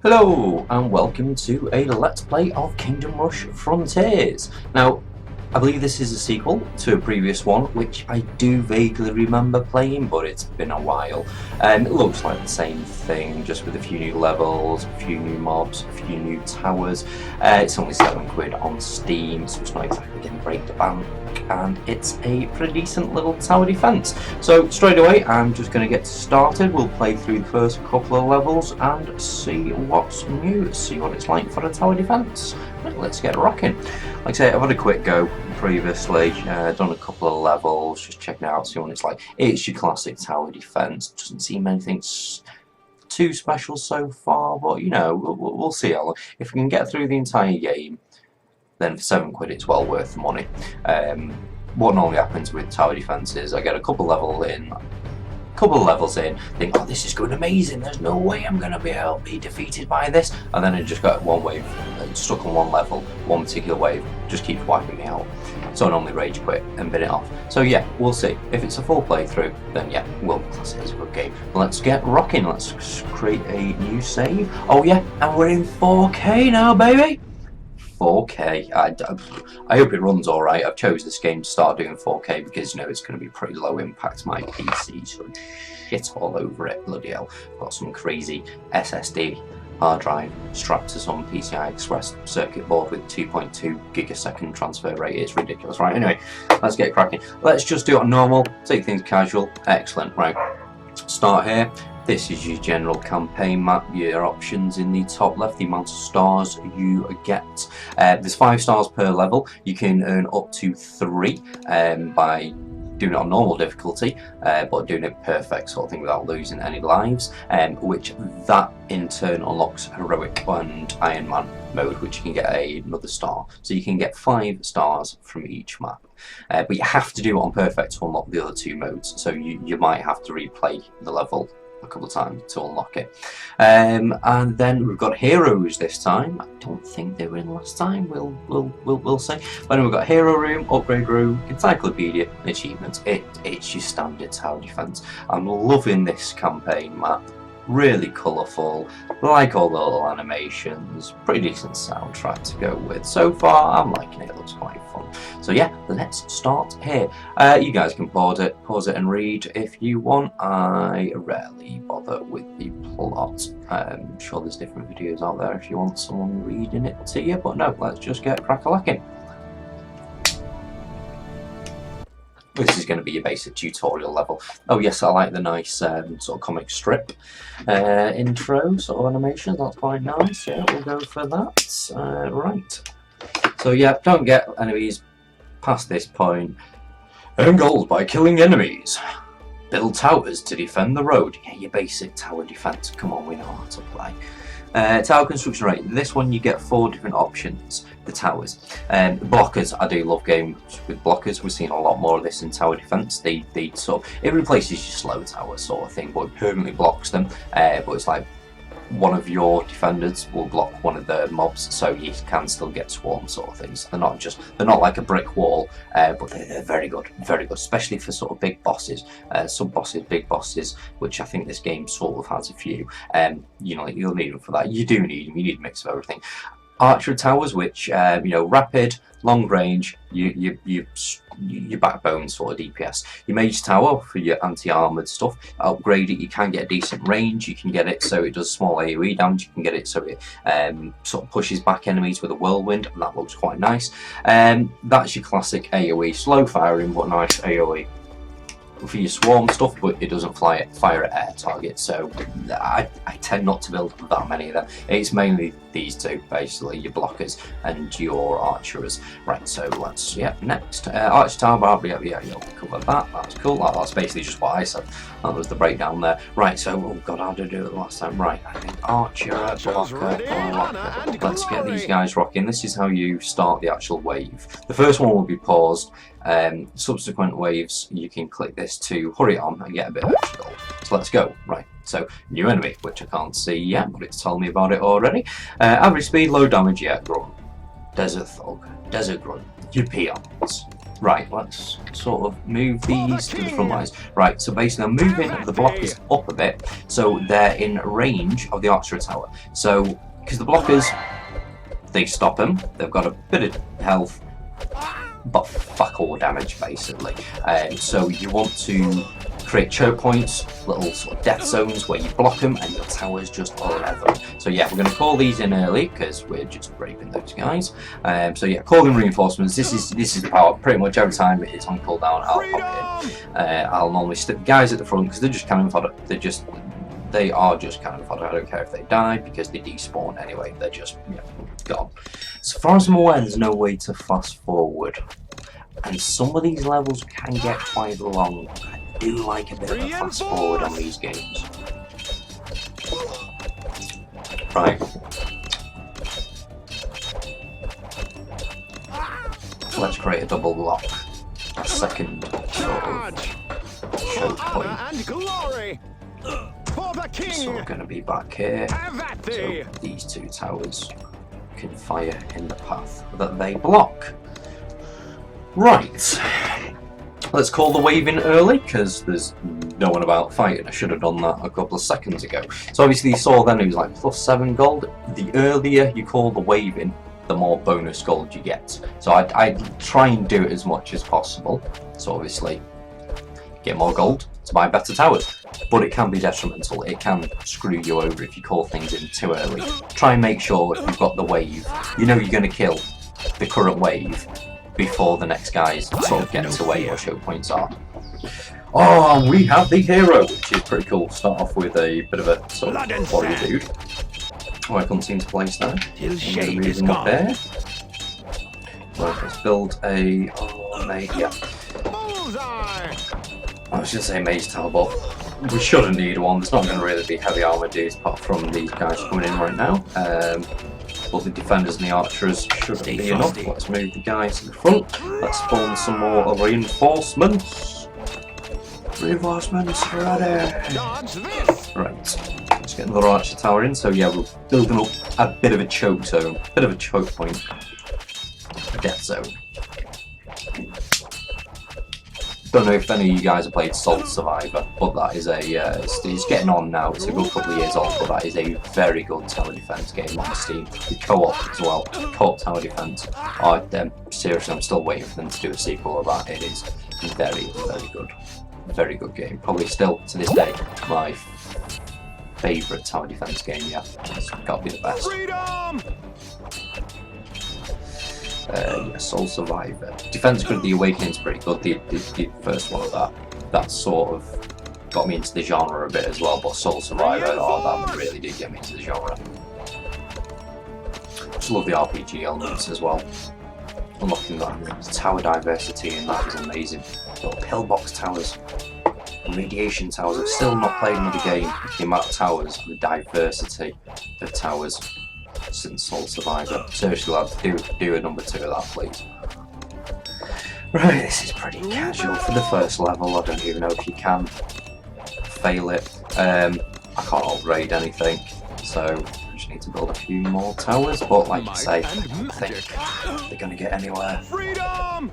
Hello and welcome to a Let's Play of Kingdom Rush Frontiers. Now, I believe this is a sequel to a previous one, which I do vaguely remember playing, but it's been a while. It looks like the same thing, just with a few new levels, a few new mobs, a few new towers. It's only £7 on Steam, so it's not exactly going to break the bank, and it's a pretty decent little tower defense. So straight away, I'm just going to get started. We'll play through the first couple of levels and see what's new, see what it's like for a tower defense. Right, let's get rocking. Like I say, I've had a quick go previously, done a couple of levels, just checking out, see what it's like. It's your classic tower defense. Doesn't seem anything too special so far, but you know, we'll see how long. If we can get through the entire game, then for £7 it's well worth the money. What normally happens with tower defense is I get a couple levels in, think, oh, this is going amazing, there's no way I'm going to be able to be defeated by this, and then I just got one wave, stuck on one level, one particular wave, just keeps wiping me out. So I normally rage quit and bin it off. So yeah, we'll see. If it's a full playthrough, then yeah, we'll class it as a good game. Let's get rocking, let's create a new save. Oh yeah, and we're in 4K now, baby! 4K. I hope it runs alright. I've chose this game to start doing 4K because, you know, it's going to be pretty low impact. My PC, so shit all over it. Bloody hell. I've got some crazy SSD hard drive strapped to some PCI Express circuit board with 2.2 gigasecond transfer rate. It's ridiculous. Right, anyway, let's get cracking. Let's just do it on normal, take things casual. Excellent. Right, start here. This is your general campaign map, your options in the top left, the amount of stars you get. There's 5 stars per level. You can earn up to 3 by doing it on normal difficulty, but doing it perfect sort of thing without losing any lives, which that in turn unlocks heroic and Iron Man mode, which you can get another star. So you can get 5 stars from each map. But you have to do it on perfect to unlock the other 2 modes, so you might have to replay the level a couple of times to unlock it. And then we've got heroes this time. I don't think they were in last time. We'll say. But then we've got hero room, upgrade room, encyclopedia, achievements. It's your standard tower defense. I'm loving this campaign map. Really colourful, like all the little animations, pretty decent soundtrack to go with. So far, I'm liking it, it looks quite fun. So yeah, let's start here. You guys can pause it and read if you want. I rarely bother with the plot. I'm sure there's different videos out there if you want someone reading it to you, but no, let's just get crack-a-lacking. This is going to be your basic tutorial level. Oh yes, I like the nice sort of comic strip intro sort of animation. That's quite nice. Yeah, we'll go for that. Right. So yeah, don't get enemies past this point. Earn gold by killing enemies. Build towers to defend the road. Yeah, your basic tower defense. Come on, we know how to play. Tower construction rate. This one you get 4 different options. The towers. Blockers. I do love games with blockers. We're seeing a lot more of this in tower defense. They sort of, it replaces your slow tower sort of thing, but it permanently blocks them. But it's like one of your defenders will block one of the mobs, so you can still get swarm sort of things. They're not like a brick wall, but they're very good, especially for sort of big bosses, sub bosses, big bosses, which I think this game sort of has a few. You know, you'll need them for that. You do need them. You need a mix of everything. Archer towers, which you know, rapid, long range, your backbone sort of DPS. Your mage tower for your anti-armored stuff. Upgrade it, you can get a decent range. You can get it so it does small AoE damage. You can get it so it sort of pushes back enemies with a whirlwind, and that looks quite nice. That's your classic AoE, slow firing but nice AoE. For your swarm stuff, but it doesn't fire at air targets, so I tend not to build that many of them. It's mainly these 2, basically, your blockers and your archers. Right, so let's, yeah, next. Archer tower, yeah, you'll cover that, that's cool. That's basically just what I said. That was the breakdown there. Right, so, oh god, how did I do it last time? Right, I think archer, blocker. Let's get these guys rocking. This is how you start the actual wave. The first one will be paused. Subsequent waves, you can click this to hurry on and get a bit of extra gold. So let's go. Right, so new enemy, which I can't see yet, but it's telling me about it already. Average speed, low damage, yeah, grunt. Desert thug, desert grunt, your peons. Right, let's sort of move these to the front lines. Right, so basically I'm moving the blockers up a bit so they're in range of the archery tower. So, because the blockers, they stop them, they've got a bit of health, but fuck all damage basically. So you want to create choke points, little sort of death zones where you block them and your towers just level. So yeah, we're going to call these in early because we're just raping those guys. So yeah, calling reinforcements. This is the power. Pretty much every time it's on cooldown, I'll pop in. I'll normally stick the guys at the front because they're just cannon fodder. They are just cannon fodder. I don't care if they die because they despawn anyway. They're just gone. So far as I'm aware, there's no way to fast forward, and some of these levels can get quite long. I do like a bit of a fast forward on these games. Right. Let's create a double block. A second sort of choke point. So we're going to be back here. So these two towers can fire in the path that they block. Right. Let's call the wave in early because there's no one about fighting. I should have done that a couple of seconds ago. So obviously you saw then it was like +7 gold. The earlier you call the wave in, the more bonus gold you get. So I try and do it as much as possible. So obviously get more gold to buy better towers. But it can be detrimental. It can screw you over if you call things in too early. Try and make sure if you've got the wave, you know you're going to kill the current wave before the next guys sort of get to where your choke points are. Oh, we have the hero, which is pretty cool. Start off with a bit of a sort of warrior dude. Oh, I couldn't seem to place that. I'm going to move him up there. Right, let's build a... Oh, mate, yeah. I was going to say mage tower, but we shouldn't need one. There's not going to really be heavy armor dudes apart from these guys coming in right now. But the defenders and the archers shouldn't be enough. Let's move the guys to the front. Let's spawn some more reinforcements. Reinforcements ready. Right, let's get another archer tower in. So yeah, we're building up a bit of a choke zone, a bit of a choke point, a death zone. Don't know if any of you guys have played Soul Survivor, but that is a, it's getting on now, it's a good couple of years old, but that is a very good tower defense game on Steam. The co-op as well, co-op tower defense. Seriously, I'm still waiting for them to do a sequel of that. It is very, very good. Very good game. Probably still, to this day, my favourite tower defense game yet. It's got to be the best. Freedom! Yeah, Soul Survivor. Defense Grid The Awakening's pretty good. The first one of that sort of got me into the genre a bit as well, but Soul Survivor, oh, that really did get me into the genre. Just love the RPG elements as well. Unlocking that tower diversity and that is amazing. Little pillbox towers and radiation towers. I've still not played another game with the amount of towers and the diversity of towers since Soul Survivor. Seriously lads, do a number 2 of that please. Right, this is pretty casual for the first level. I don't even know if you can fail it. I can't upgrade anything, so I just need to build a few more towers, but like I say, I don't think they're going to get anywhere. Freedom!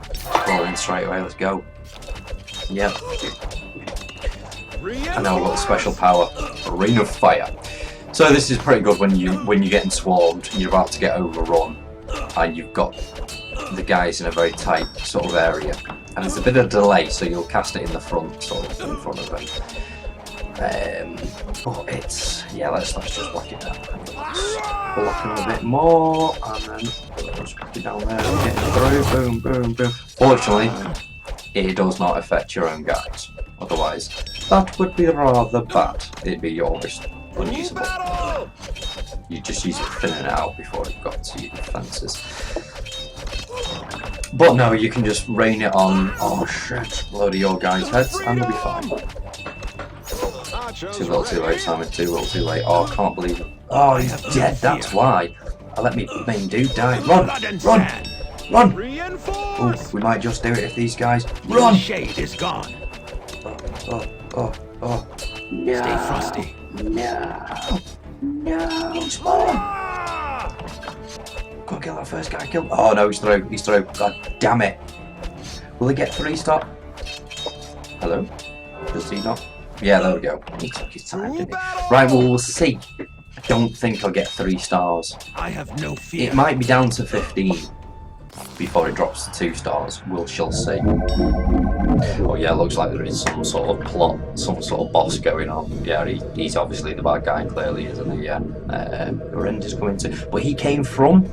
Roll in straight away, let's go. Yep. And now we've got the special power, Ring of Fire. So this is pretty good when you're getting swarmed and you're about to get overrun and you've got the guys in a very tight sort of area. And there's a bit of delay, so you'll cast it in the front, sort of in front of them. But it's, yeah, let's just whack it down. Let's block them a bit more, and then just whack it down there and get it through, boom, boom, boom. Fortunately, it does not affect your own guys. Otherwise, that would be rather bad. It'd be almost unusable. You just use it thinning it out before it got to your defences. But no, you can just rain it on, oh shit, a load of your guys' heads and they'll be fine. Too little too late, Simon, too little too late. Oh, I can't believe it. Oh, he's dead, that's why. I let me main dude die. Run! Run! Run! Oh, we might just do it if these guys... Run! Shade is gone. Oh. No. Stay frosty. No, spawn! Go kill that first guy, kill... Oh no, he's through, God damn it. Will he get 3-star? Hello? Does he not? Yeah, there we go. He took his time, didn't he? Right, well, we'll see. I don't think I'll get 3 stars. I have no fear. It might be down to 15 before it drops to 2 stars. We shall see. Oh yeah, looks like there is some sort of plot, some sort of boss going on. Yeah, he's obviously the bad guy, clearly, isn't he? Yeah. Horrendous coming to... But he came from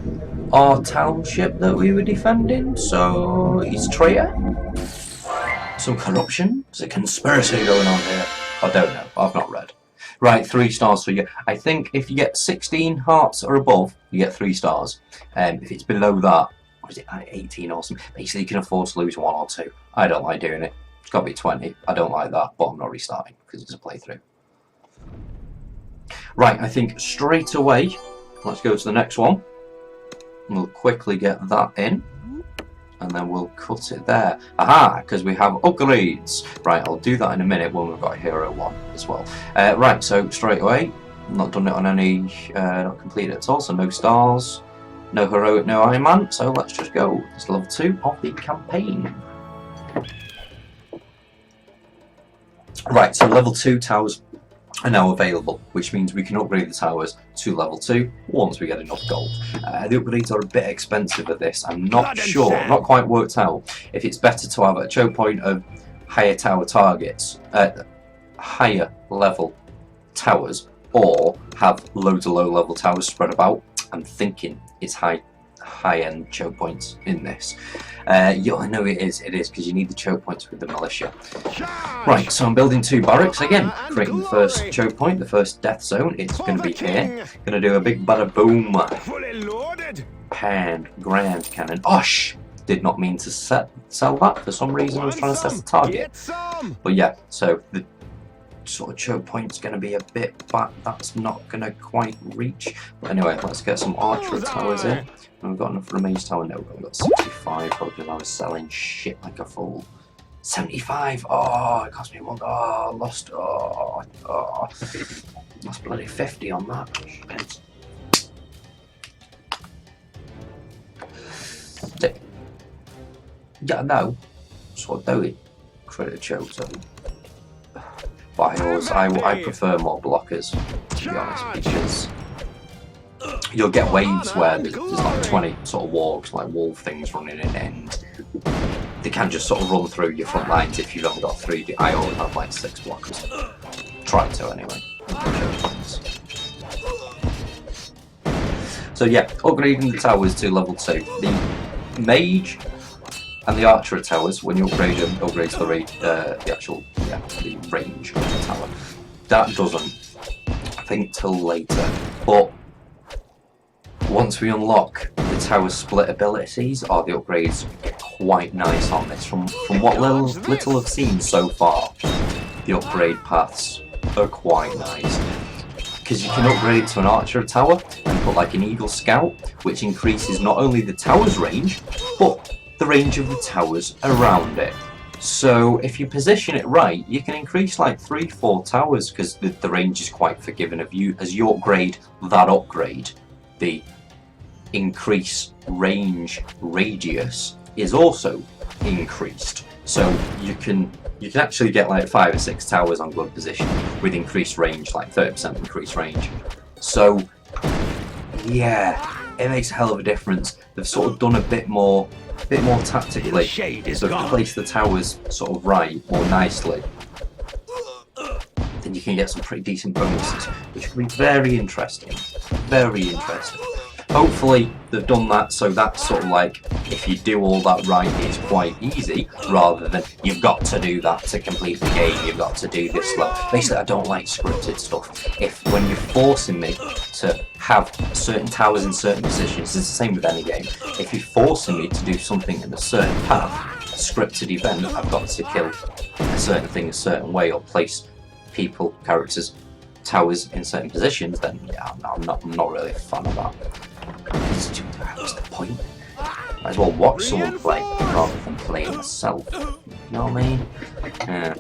our township that we were defending, so he's a traitor? Some corruption? There's a conspiracy going on here. I don't know. I've not read. Right, 3 stars for you. I think if you get 16 hearts or above, you get 3 stars. If it's below that, what is it, 18 or something? Basically, you can afford to lose 1 or 2. I don't like doing it. It's got to be 20. I don't like that, but I'm not restarting because it's a playthrough. Right, I think straight away, let's go to the next one. We'll quickly get that in. And then we'll cut it there. Aha, because we have upgrades. Right, I'll do that in a minute when we've got Hero 1 as well. Right, so straight away, not done it on any, not completed it at all, so no stars, no heroic, no Iron Man, so let's just go. It's level 2 of the campaign. Right, so level 2 towers are now available, which means we can upgrade the towers to level 2 once we get enough gold. The upgrades are a bit expensive at this. I'm not sure, not quite worked out if it's better to have a choke point of higher tower targets, higher level towers, or have loads of low level towers spread about. I'm thinking it's high-end choke points in this. Yeah, I know it is because you need the choke points with the militia. Right, so I'm building 2 barracks again, creating the first choke point, the first death zone. It's going to be here. Going to do a big bada boom. Grand cannon. Osh! Did not mean to sell that. For some reason I was trying to set the target. But yeah, so the sort of choke point's going to be a bit back. That's not going to quite reach. But anyway, let's get some archer towers in. We've got enough for a mage tower. No, we've got 65 because I was selling shit like a fool. 75. Oh, it cost me 1. Oh, lost. Oh, lost bloody 50 on that. Shit. Yeah, no. So I do it. Credit choke zone. But I prefer more blockers, to be honest, because you'll get waves where there's like 20 sort of wargs, like wolf things running in, and they can just sort of run through your front lines if you've only got 3. I always have like 6 blockers. Try to anyway. So yeah, upgrading the towers to level 2. The mage and the archer towers, when you upgrade them, upgrades the actual the range of the tower. That doesn't, I think, till later. But once we unlock the tower split abilities, or the upgrades get quite nice on this. From what little I've seen so far, the upgrade paths are quite nice. Because you can upgrade it to an archer tower and put like an eagle scout, which increases not only the tower's range, but the range of the towers around it. So if you position it right, you can increase like 3-4 towers, because the range is quite forgiving of you. As you upgrade that upgrade, the increase range radius is also increased. So you can actually get like 5 or 6 towers on good position with increased range, like 30% increased range. So yeah, it makes a hell of a difference. They've sort of done a bit more tactically. So if you place the towers sort of right, more nicely, then you can get some pretty decent bonuses, which can be very interesting. Very interesting. Hopefully they've done that so that's sort of like, if you do all that right, it's quite easy, rather than you've got to do that to complete the game, you've got to do this level. Basically, I don't like scripted stuff. When you're forcing me to have certain towers in certain positions, it's the same with any game. If you're forcing me to do something in a certain path, a scripted event, I've got to kill a certain thing a certain way, or place people, characters, towers in certain positions, then yeah, I'm not really a fan of that. What's the point? Might as well watch someone play rather than play myself. You know what I mean?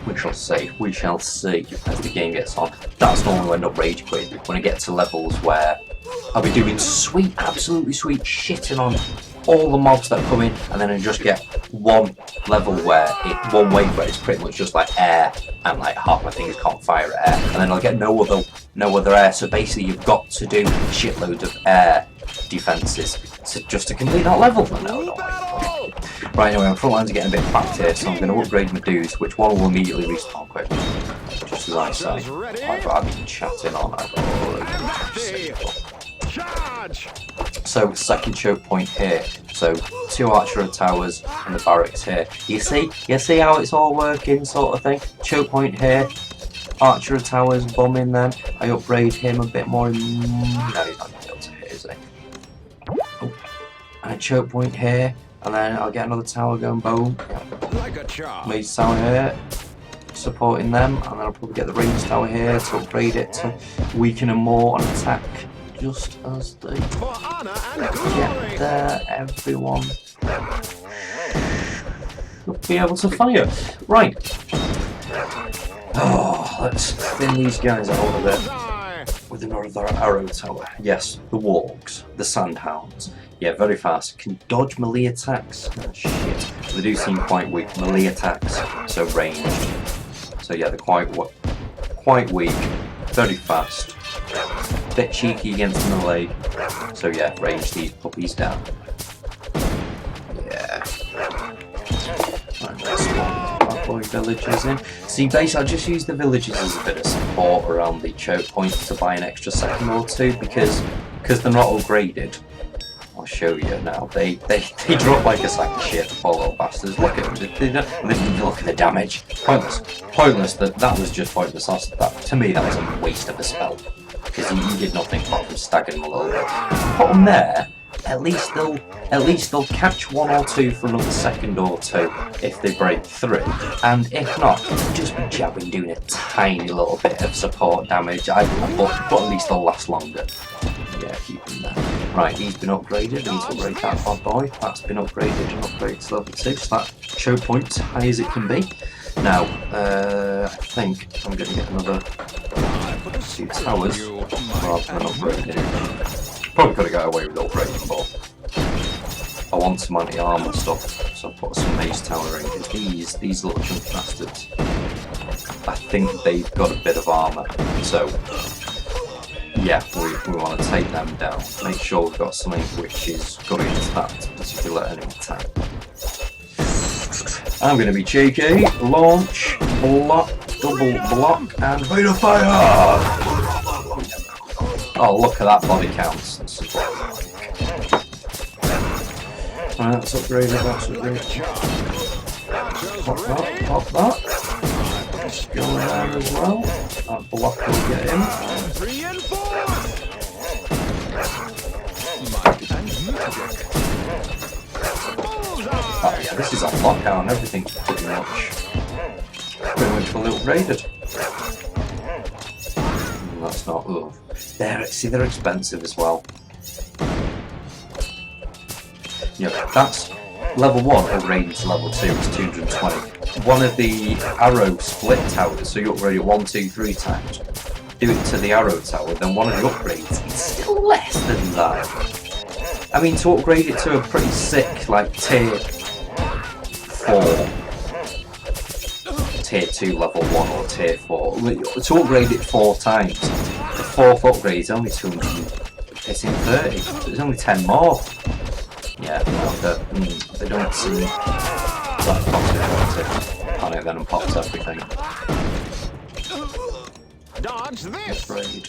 We shall see. We shall see as the game gets on. That's normally when I end up rage quit. When I get to levels where I'll be doing sweet, absolutely sweet shitting on all the mobs that come in, and then I just get one level where one wave where it's pretty much just like air, and like half my things can't fire air, and then I'll get no other air. So basically, you've got to do shitloads of air defenses just to complete that level. No. Right, anyway, my front lines are getting a bit packed here, so I'm going to upgrade my dudes, which one will immediately respawn quick. Just as I say. I've been chatting on. So, second choke point here. So, 2 archer towers and the barracks here. You see how it's all working, sort of thing? Choke point here. Archer towers, bombing them. I upgrade him a bit more. No, he's not going to be able to hit, is he? Oh. And a choke point here. And then I'll get another tower going, boom. Maze tower here, supporting them, and then I'll probably get the range tower here to upgrade it to weaken them more on attack, just as they get there. Everyone will be able to fire. Right. Oh, let's thin these guys out a bit with another arrow tower. Yes, the wargs, the sandhounds. Yeah, very fast. Can dodge melee attacks. Oh, shit. They do seem quite weak. Melee attacks, so ranged. So yeah, they're quite weak. Very fast. Bit cheeky against melee. So yeah, range these puppies down. Yeah. Right, let's spawn bad boy villagers in. See, basically, I just use the villagers as a bit of support around the choke point to buy an extra second or two because they're not upgraded. I'll show you now. They drop like a sack of shit, the poor little bastards. Look at them. Look at the damage. Pointless. That was just pointless. To me, that was a waste of a spell because you did nothing apart from staggering them a little bit. Put them there. At least they'll catch 1 or 2 for another second or 2 if they break through, and if not, just be jabbing, doing a tiny little bit of support damage. But at least they'll last longer. Yeah, keep them there. Right, he's been upgraded. I need to upgrade that bad boy. That's been upgraded and upgraded to level 2, so that choke point's high as it can be. Now, I think I'm going to get another 2 towers rather than upgrading. Probably could have got away with upgrading, but I want some anti-armor stuff, so I put some mace tower in. These little chunk bastards, I think they've got a bit of armor, so yeah, we want to take them down. Make sure we've got something which is good against that particular enemy attack. I'm going to be cheeky. Launch, block, double block, and rate of fire! Oh, look at that body count. Right, that's upgraded, that's upgraded. Pop that. Go around as well. That block will get him. 3 and 4. Oh yeah, this is on lockdown. Everything's pretty much fully upgraded. That's not. Ugh. They're expensive as well. Yeah, that's level 1 upgraded to level 2. It's 220. One of the arrow split towers, so you upgrade it 1, 2, 3 times. Do it to the arrow tower, then one of the upgrades, it's still less than that. I mean, to upgrade it to a pretty sick, like, tier 4, tier 2 level 1 or tier 4, to upgrade it 4 times, the 4th upgrade is only 230, so it's only 10 more. Yeah, no, they don't seem that positive. Panic then and pops everything. Dodge this. Upgrade.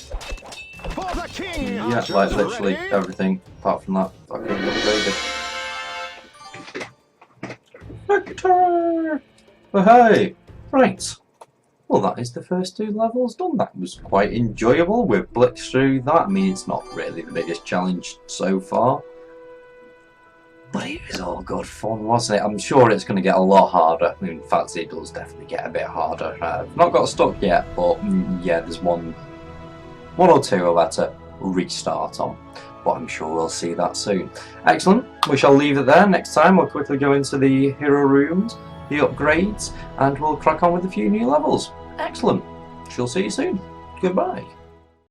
For the king. Yeah, like literally everything apart from that fucking upgraded. Victor! Oh, hey! Right. Well, that is the first 2 levels done. That was quite enjoyable. We've blitzed through that. I mean, it's not really the biggest challenge so far. But it was all good fun, wasn't it? I'm sure it's going to get a lot harder. I mean, in fact, it does definitely get a bit harder. I've not got stuck yet, but yeah, there's one or 2 I've had to restart on. But I'm sure we'll see that soon. Excellent. We shall leave it there. Next time, we'll quickly go into the hero rooms, the upgrades, and we'll crack on with a few new levels. Excellent. Shall see you soon. Goodbye.